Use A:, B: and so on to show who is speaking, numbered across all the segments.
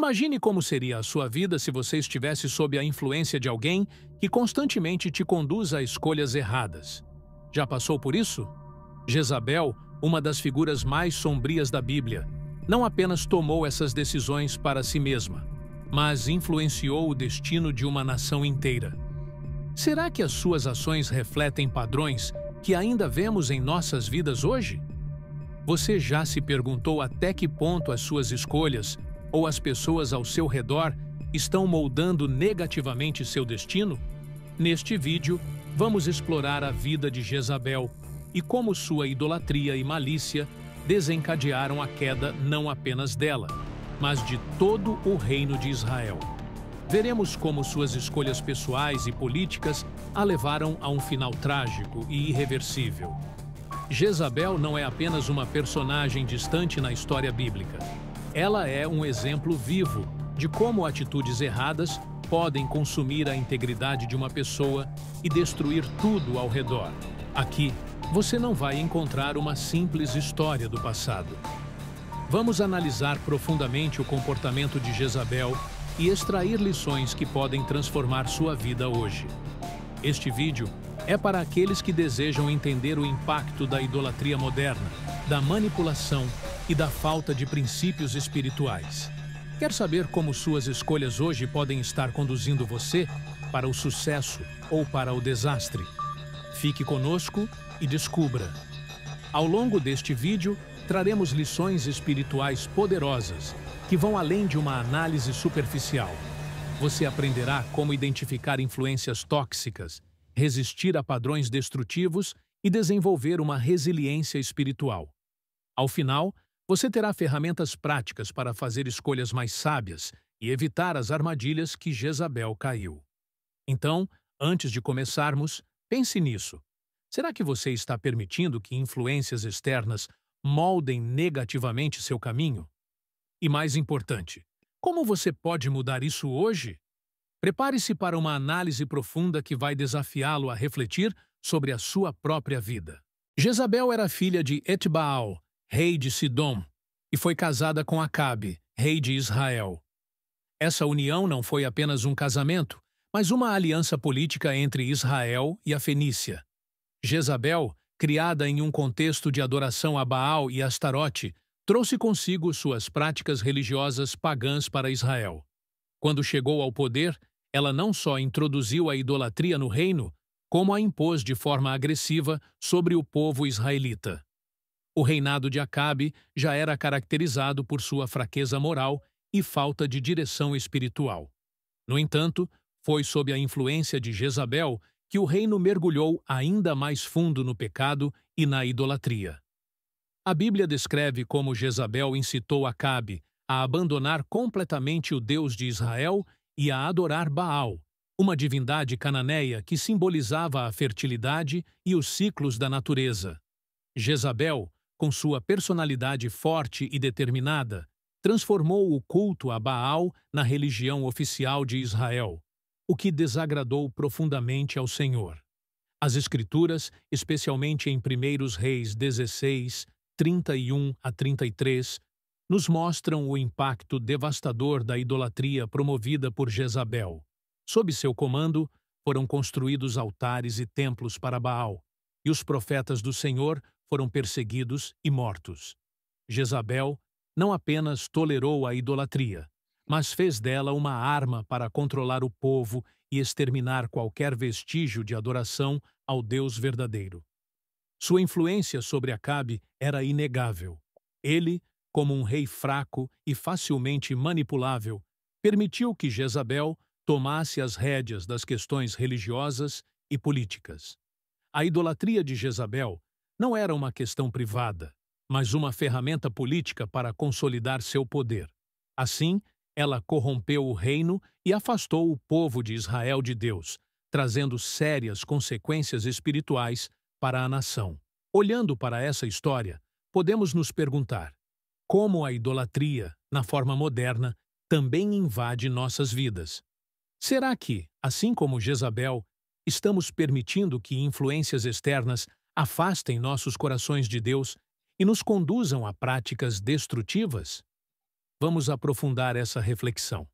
A: Imagine como seria a sua vida se você estivesse sob a influência de alguém que constantemente te conduz a escolhas erradas. Já passou por isso? Jezabel, uma das figuras mais sombrias da Bíblia, não apenas tomou essas decisões para si mesma, mas influenciou o destino de uma nação inteira. Será que as suas ações refletem padrões que ainda vemos em nossas vidas hoje? Você já se perguntou até que ponto as suas escolhas ou as pessoas ao seu redor estão moldando negativamente seu destino? Neste vídeo, vamos explorar a vida de Jezabel e como sua idolatria e malícia desencadearam a queda não apenas dela, mas de todo o reino de Israel. Veremos como suas escolhas pessoais e políticas a levaram a um final trágico e irreversível. Jezabel não é apenas uma personagem distante na história bíblica. Ela é um exemplo vivo de como atitudes erradas podem consumir a integridade de uma pessoa e destruir tudo ao redor. Aqui, você não vai encontrar uma simples história do passado. Vamos analisar profundamente o comportamento de Jezabel e extrair lições que podem transformar sua vida hoje. Este vídeo é para aqueles que desejam entender o impacto da idolatria moderna, da manipulação e da falta de princípios espirituais. Quer saber como suas escolhas hoje podem estar conduzindo você para o sucesso ou para o desastre? Fique conosco e descubra. Ao longo deste vídeo, traremos lições espirituais poderosas que vão além de uma análise superficial. Você aprenderá como identificar influências tóxicas, resistir a padrões destrutivos e desenvolver uma resiliência espiritual. Ao final, você terá ferramentas práticas para fazer escolhas mais sábias e evitar as armadilhas que Jezabel caiu. Então, antes de começarmos, pense nisso. Será que você está permitindo que influências externas moldem negativamente seu caminho? E mais importante, como você pode mudar isso hoje? Prepare-se para uma análise profunda que vai desafiá-lo a refletir sobre a sua própria vida. Jezabel era filha de Etbaal, rei de Sidom, e foi casada com Acabe, rei de Israel. Essa união não foi apenas um casamento, mas uma aliança política entre Israel e a Fenícia. Jezabel, criada em um contexto de adoração a Baal e Astarote, trouxe consigo suas práticas religiosas pagãs para Israel. Quando chegou ao poder, ela não só introduziu a idolatria no reino, como a impôs de forma agressiva sobre o povo israelita. O reinado de Acabe já era caracterizado por sua fraqueza moral e falta de direção espiritual. No entanto, foi sob a influência de Jezabel que o reino mergulhou ainda mais fundo no pecado e na idolatria. A Bíblia descreve como Jezabel incitou Acabe a abandonar completamente o Deus de Israel e a adorar Baal, uma divindade cananeia que simbolizava a fertilidade e os ciclos da natureza. Jezabel, com sua personalidade forte e determinada, transformou o culto a Baal na religião oficial de Israel, o que desagradou profundamente ao Senhor. As Escrituras, especialmente em 1 Reis 16, 31 a 33, nos mostram o impacto devastador da idolatria promovida por Jezabel. Sob seu comando, foram construídos altares e templos para Baal, e os profetas do Senhor foram perseguidos e mortos. Jezabel não apenas tolerou a idolatria, mas fez dela uma arma para controlar o povo e exterminar qualquer vestígio de adoração ao Deus verdadeiro. Sua influência sobre Acabe era inegável. Ele, como um rei fraco e facilmente manipulável, permitiu que Jezabel tomasse as rédeas das questões religiosas e políticas. A idolatria de Jezabel não era uma questão privada, mas uma ferramenta política para consolidar seu poder. Assim, ela corrompeu o reino e afastou o povo de Israel de Deus, trazendo sérias consequências espirituais para a nação. Olhando para essa história, podemos nos perguntar: como a idolatria, na forma moderna, também invade nossas vidas? Será que, assim como Jezabel, estamos permitindo que influências externas afastem nossos corações de Deus e nos conduzam a práticas destrutivas? Vamos aprofundar essa reflexão.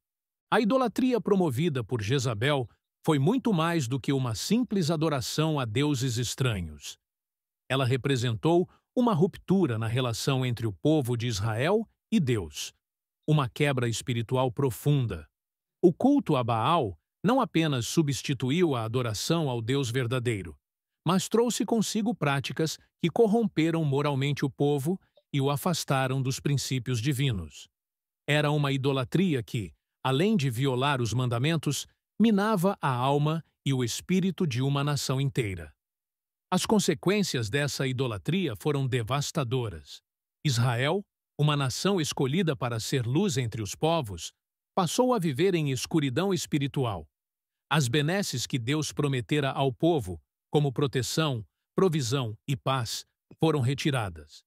A: A idolatria promovida por Jezabel foi muito mais do que uma simples adoração a deuses estranhos. Ela representou uma ruptura na relação entre o povo de Israel e Deus, uma quebra espiritual profunda. O culto a Baal não apenas substituiu a adoração ao Deus verdadeiro, mas trouxe consigo práticas que corromperam moralmente o povo e o afastaram dos princípios divinos. Era uma idolatria que, além de violar os mandamentos, minava a alma e o espírito de uma nação inteira. As consequências dessa idolatria foram devastadoras. Israel, uma nação escolhida para ser luz entre os povos, passou a viver em escuridão espiritual. As benesses que Deus prometera ao povo, como proteção, provisão e paz, foram retiradas.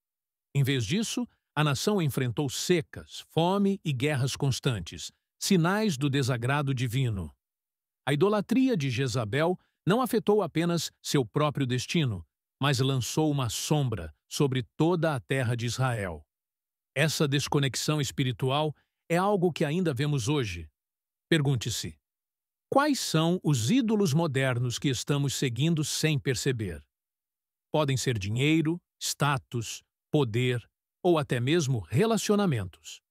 A: Em vez disso, a nação enfrentou secas, fome e guerras constantes, sinais do desagrado divino. A idolatria de Jezabel não afetou apenas seu próprio destino, mas lançou uma sombra sobre toda a terra de Israel. Essa desconexão espiritual é algo que ainda vemos hoje. Pergunte-se: quais são os ídolos modernos que estamos seguindo sem perceber? Podem ser dinheiro, status, poder ou até mesmo relacionamentos.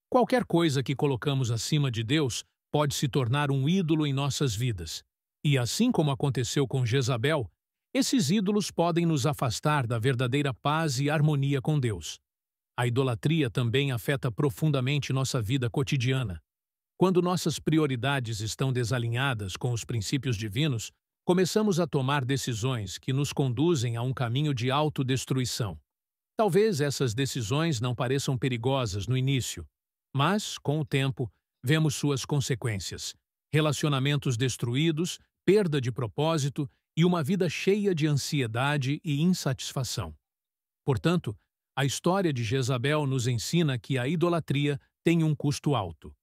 A: Qualquer coisa que colocamos acima de Deus pode se tornar um ídolo em nossas vidas. E assim como aconteceu com Jezabel, esses ídolos podem nos afastar da verdadeira paz e harmonia com Deus. A idolatria também afeta profundamente nossa vida cotidiana. Quando nossas prioridades estão desalinhadas com os princípios divinos, começamos a tomar decisões que nos conduzem a um caminho de autodestruição. Talvez essas decisões não pareçam perigosas no início, mas, com o tempo, vemos suas consequências: relacionamentos destruídos, perda de propósito e uma vida cheia de ansiedade e insatisfação. Portanto, a história de Jezabel nos ensina que a idolatria tem um custo alto.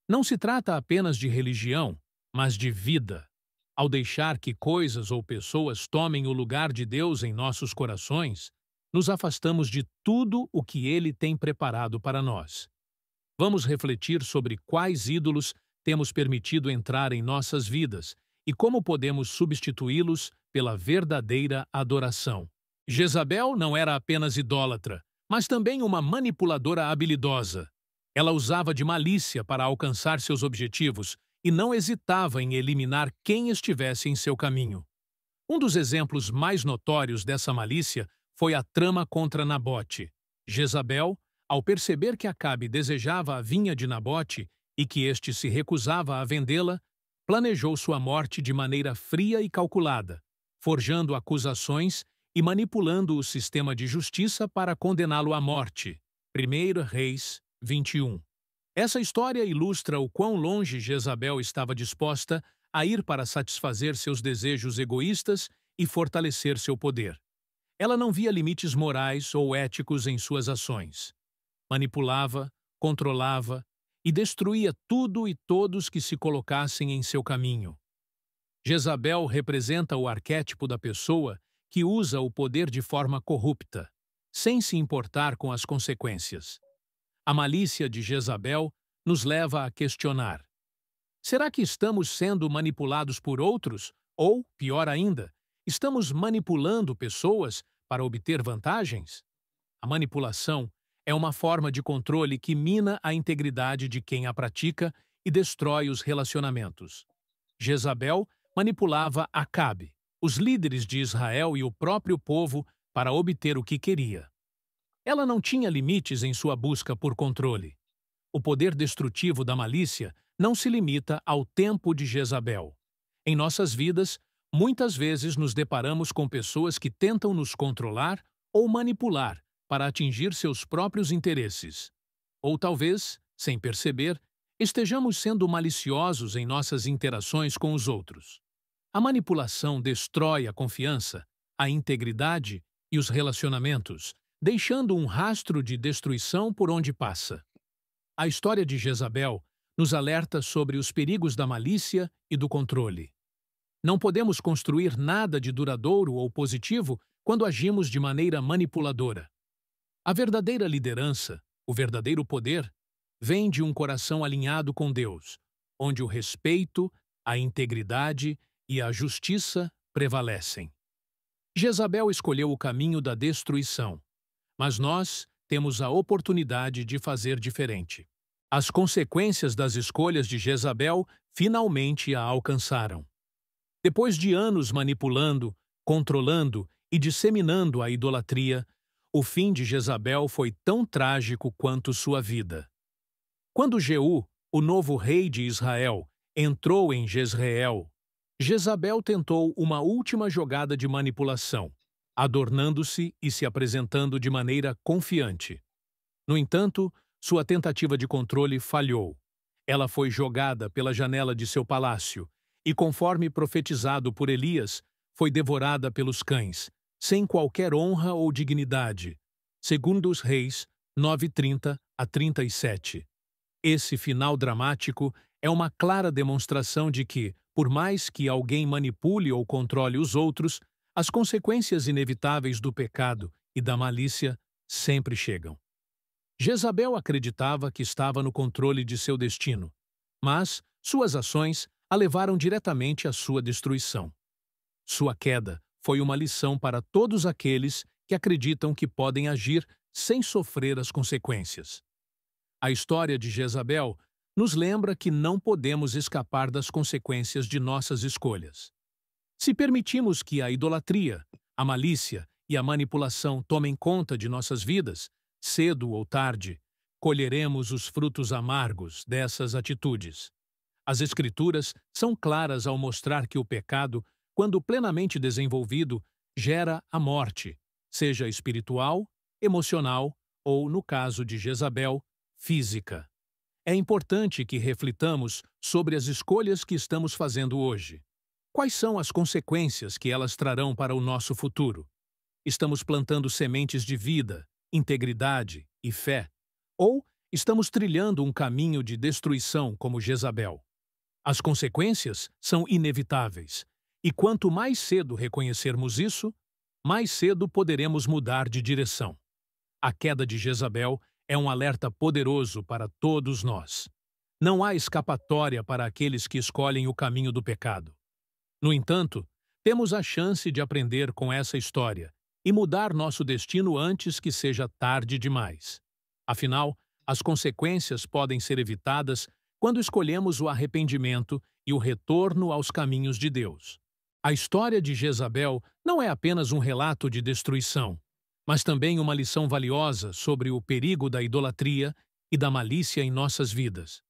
A: Não se trata apenas de religião, mas de vida. Ao deixar que coisas ou pessoas tomem o lugar de Deus em nossos corações, nos afastamos de tudo o que Ele tem preparado para nós. Vamos refletir sobre quais ídolos temos permitido entrar em nossas vidas e como podemos substituí-los pela verdadeira adoração. Jezabel não era apenas idólatra, mas também uma manipuladora habilidosa. Ela usava de malícia para alcançar seus objetivos e não hesitava em eliminar quem estivesse em seu caminho. Um dos exemplos mais notórios dessa malícia foi a trama contra Nabote. Jezabel, ao perceber que Acabe desejava a vinha de Nabote e que este se recusava a vendê-la, planejou sua morte de maneira fria e calculada, forjando acusações e manipulando o sistema de justiça para condená-lo à morte. 1 Reis 21. Essa história ilustra o quão longe Jezabel estava disposta a ir para satisfazer seus desejos egoístas e fortalecer seu poder. Ela não via limites morais ou éticos em suas ações. Manipulava, controlava e destruía tudo e todos que se colocassem em seu caminho. Jezabel representa o arquétipo da pessoa que usa o poder de forma corrupta, sem se importar com as consequências. A malícia de Jezabel nos leva a questionar: será que estamos sendo manipulados por outros? Ou, pior ainda, estamos manipulando pessoas para obter vantagens? A manipulação é uma forma de controle que mina a integridade de quem a pratica e destrói os relacionamentos. Jezabel manipulava Acabe, os líderes de Israel e o próprio povo para obter o que queria. Ela não tinha limites em sua busca por controle. O poder destrutivo da malícia não se limita ao tempo de Jezabel. Em nossas vidas, muitas vezes nos deparamos com pessoas que tentam nos controlar ou manipular para atingir seus próprios interesses. Ou talvez, sem perceber, estejamos sendo maliciosos em nossas interações com os outros. A manipulação destrói a confiança, a integridade e os relacionamentos, deixando um rastro de destruição por onde passa. A história de Jezabel nos alerta sobre os perigos da malícia e do controle. Não podemos construir nada de duradouro ou positivo quando agimos de maneira manipuladora. A verdadeira liderança, o verdadeiro poder, vem de um coração alinhado com Deus, onde o respeito, a integridade e a justiça prevalecem. Jezabel escolheu o caminho da destruição, mas nós temos a oportunidade de fazer diferente. As consequências das escolhas de Jezabel finalmente a alcançaram. Depois de anos manipulando, controlando e disseminando a idolatria, o fim de Jezabel foi tão trágico quanto sua vida. Quando Jeú, o novo rei de Israel, entrou em Jezreel, Jezabel tentou uma última jogada de manipulação, adornando-se e se apresentando de maneira confiante. No entanto, sua tentativa de controle falhou. Ela foi jogada pela janela de seu palácio e, conforme profetizado por Elias, foi devorada pelos cães, sem qualquer honra ou dignidade, segundo os Reis 9:30 a 37. Esse final dramático é uma clara demonstração de que, por mais que alguém manipule ou controle os outros, as consequências inevitáveis do pecado e da malícia sempre chegam. Jezabel acreditava que estava no controle de seu destino, mas suas ações a levaram diretamente à sua destruição. Sua queda foi uma lição para todos aqueles que acreditam que podem agir sem sofrer as consequências. A história de Jezabel nos lembra que não podemos escapar das consequências de nossas escolhas. Se permitimos que a idolatria, a malícia e a manipulação tomem conta de nossas vidas, cedo ou tarde, colheremos os frutos amargos dessas atitudes. As Escrituras são claras ao mostrar que o pecado, quando plenamente desenvolvido, gera a morte, seja espiritual, emocional ou, no caso de Jezabel, física. É importante que reflitamos sobre as escolhas que estamos fazendo hoje. Quais são as consequências que elas trarão para o nosso futuro? Estamos plantando sementes de vida, integridade e fé? Ou estamos trilhando um caminho de destruição como Jezabel? As consequências são inevitáveis, e quanto mais cedo reconhecermos isso, mais cedo poderemos mudar de direção. A queda de Jezabel é um alerta poderoso para todos nós. Não há escapatória para aqueles que escolhem o caminho do pecado. No entanto, temos a chance de aprender com essa história e mudar nosso destino antes que seja tarde demais. Afinal, as consequências podem ser evitadas quando escolhemos o arrependimento e o retorno aos caminhos de Deus. A história de Jezabel não é apenas um relato de destruição, mas também uma lição valiosa sobre o perigo da idolatria e da malícia em nossas vidas.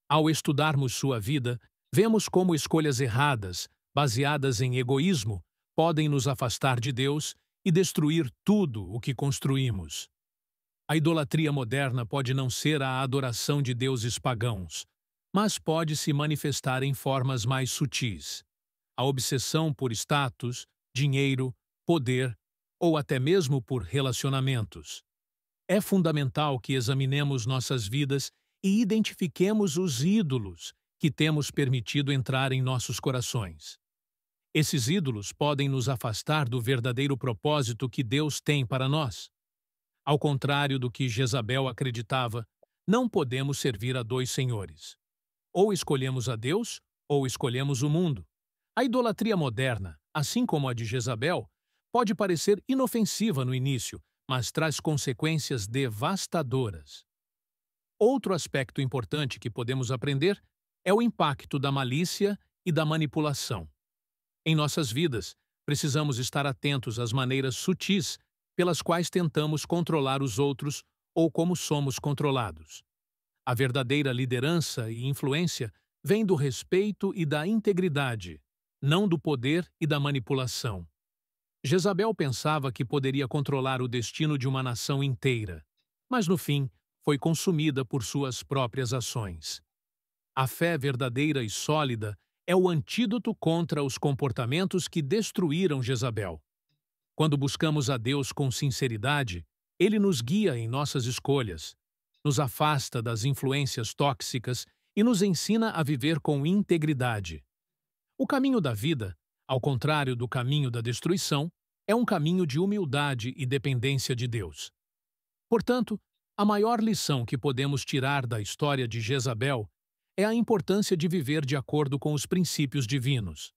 A: Ao estudarmos sua vida, vemos como escolhas erradas, baseadas em egoísmo, podem nos afastar de Deus e destruir tudo o que construímos. A idolatria moderna pode não ser a adoração de deuses pagãos, mas pode se manifestar em formas mais sutis. A obsessão por status, dinheiro, poder ou até mesmo por relacionamentos. É fundamental que examinemos nossas vidas e identifiquemos os ídolos que temos permitido entrar em nossos corações. Esses ídolos podem nos afastar do verdadeiro propósito que Deus tem para nós. Ao contrário do que Jezabel acreditava, não podemos servir a dois senhores. Ou escolhemos a Deus, ou escolhemos o mundo. A idolatria moderna, assim como a de Jezabel, pode parecer inofensiva no início, mas traz consequências devastadoras. Outro aspecto importante que podemos aprender é o impacto da malícia e da manipulação. Em nossas vidas, precisamos estar atentos às maneiras sutis pelas quais tentamos controlar os outros ou como somos controlados. A verdadeira liderança e influência vem do respeito e da integridade, não do poder e da manipulação. Jezabel pensava que poderia controlar o destino de uma nação inteira, mas no fim foi consumida por suas próprias ações. A fé verdadeira e sólida é o antídoto contra os comportamentos que destruíram Jezabel. Quando buscamos a Deus com sinceridade, Ele nos guia em nossas escolhas, nos afasta das influências tóxicas e nos ensina a viver com integridade. O caminho da vida, ao contrário do caminho da destruição, é um caminho de humildade e dependência de Deus. Portanto, A maior lição que podemos tirar da história de Jezabel é a importância de viver de acordo com os princípios divinos.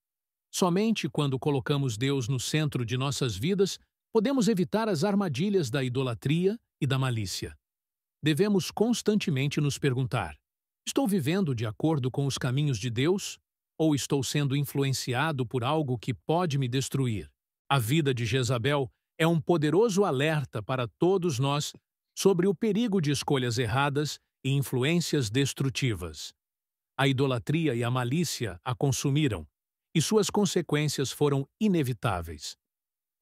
A: Somente quando colocamos Deus no centro de nossas vidas, podemos evitar as armadilhas da idolatria e da malícia. Devemos constantemente nos perguntar: estou vivendo de acordo com os caminhos de Deus? Ou estou sendo influenciado por algo que pode me destruir? A vida de Jezabel é um poderoso alerta para todos nós sobre o perigo de escolhas erradas e influências destrutivas. A idolatria e a malícia a consumiram, e suas consequências foram inevitáveis.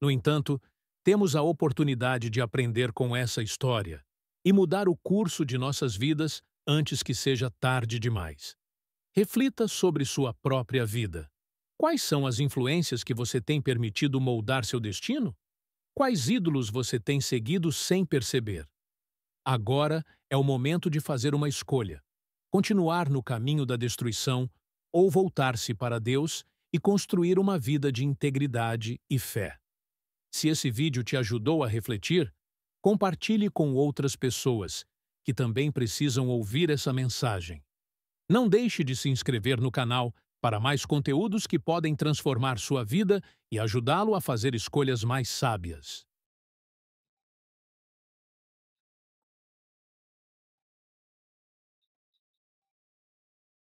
A: No entanto, temos a oportunidade de aprender com essa história e mudar o curso de nossas vidas antes que seja tarde demais. Reflita sobre sua própria vida. Quais são as influências que você tem permitido moldar seu destino? Quais ídolos você tem seguido sem perceber? Agora é o momento de fazer uma escolha: continuar no caminho da destruição ou voltar-se para Deus e construir uma vida de integridade e fé. Se esse vídeo te ajudou a refletir, compartilhe com outras pessoas que também precisam ouvir essa mensagem. Não deixe de se inscrever no canal para mais conteúdos que podem transformar sua vida e ajudá-lo a fazer escolhas mais sábias.